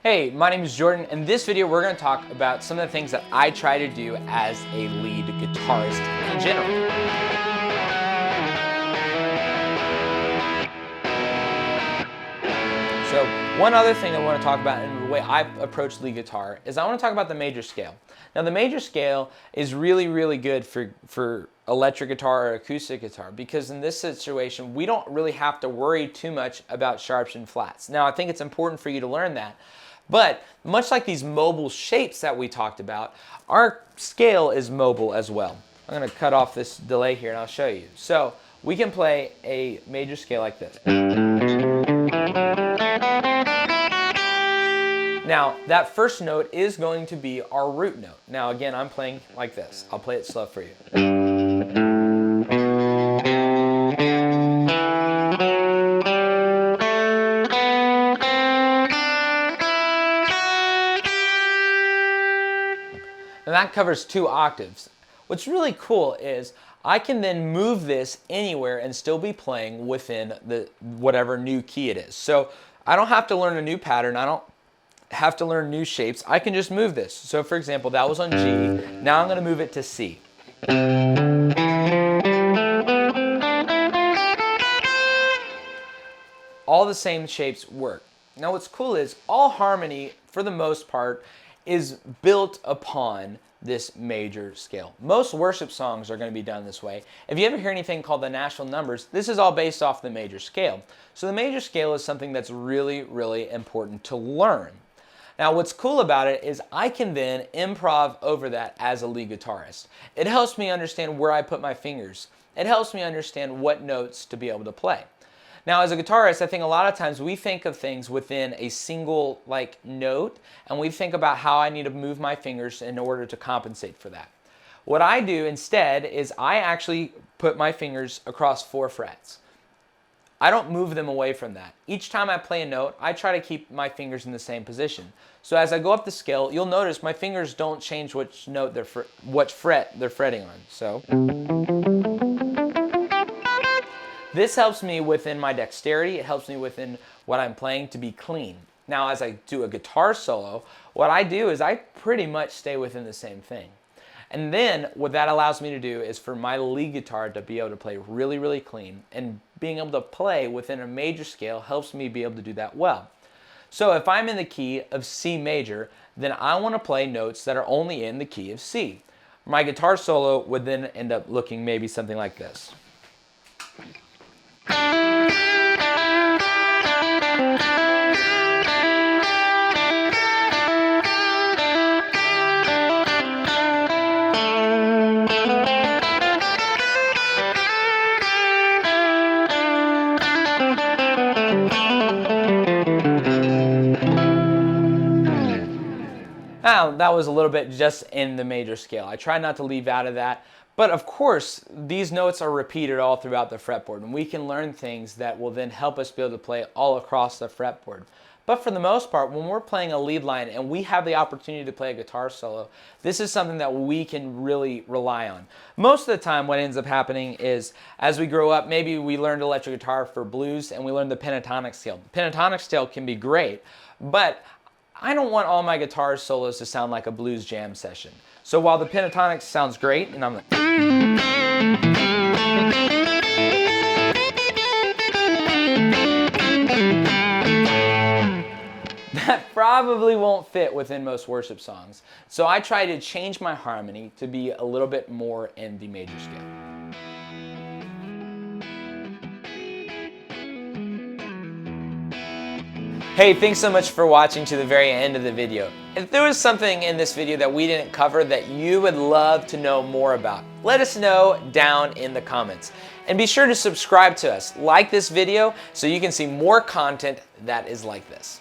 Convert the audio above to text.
Hey, my name is Jordan. In this video, we're going to talk about some of the things that I try to do as a lead guitarist in general. So one other thing I want to talk about in the way I approach lead guitar is I want to talk about the major scale. Now the major scale is really good for electric guitar or acoustic guitar because in this situation we don't really have to worry too much about sharps and flats. Now I think it's important for you to learn that. But much like these mobile shapes that we talked about, our scale is mobile as well. I'm going to cut off this delay here and I'll show you. So we can play a major scale like this. Now that first note is going to be our root note. Now again, I'm playing like this. I'll play it slow for you. And that covers 2 octaves. What's really cool is I can then move this anywhere and still be playing within the whatever new key it is. So I don't have to learn a new pattern. I don't have to learn new shapes. I can just move this. So for example, that was on G. Now I'm going to move it to C. All the same shapes work. Now what's cool is all harmony, for the most part, is built upon this major scale. Most worship songs are going to be done this way. If you ever hear anything called the national numbers, this is all based off the major scale. So the major scale is something that's really important to learn. Now what's cool about it is I can then improv over that as a lead guitarist. It helps me understand where I put my fingers. It helps me understand what notes to be able to play. Now as a guitarist, I think a lot of times we think of things within a single note, and we think about how I need to move my fingers in order to compensate for that. What I do instead is I actually put my fingers across 4 frets. I don't move them away from that. Each time I play a note, I try to keep my fingers in the same position. So as I go up the scale, you'll notice my fingers don't change which note what fret they're fretting on. So this helps me within my dexterity. It helps me within what I'm playing to be clean. Now, as I do a guitar solo, what I do is I pretty much stay within the same thing. And then what that allows me to do is for my lead guitar to be able to play really clean. And being able to play within a major scale helps me be able to do that well. So if I'm in the key of C major, then I want to play notes that are only in the key of C. My guitar solo would then end up looking maybe something like this. Now, that was a little bit just in the major scale. I try not to leave out of that. But of course, these notes are repeated all throughout the fretboard, and we can learn things that will then help us be able to play all across the fretboard. But for the most part, when we're playing a lead line and we have the opportunity to play a guitar solo, this is something that we can really rely on. Most of the time what ends up happening is as we grow up, maybe we learned electric guitar for blues and we learned the pentatonic scale. The pentatonic scale can be great, but I don't want all my guitar solos to sound like a blues jam session. So while the pentatonic sounds great, and I'm like, that probably won't fit within most worship songs. So I try to change my harmony to be a little bit more in the major scale. Hey, thanks so much for watching to the very end of the video. If there was something in this video that we didn't cover that you would love to know more about, let us know down in the comments. And be sure to subscribe to us, like this video, so you can see more content that is like this.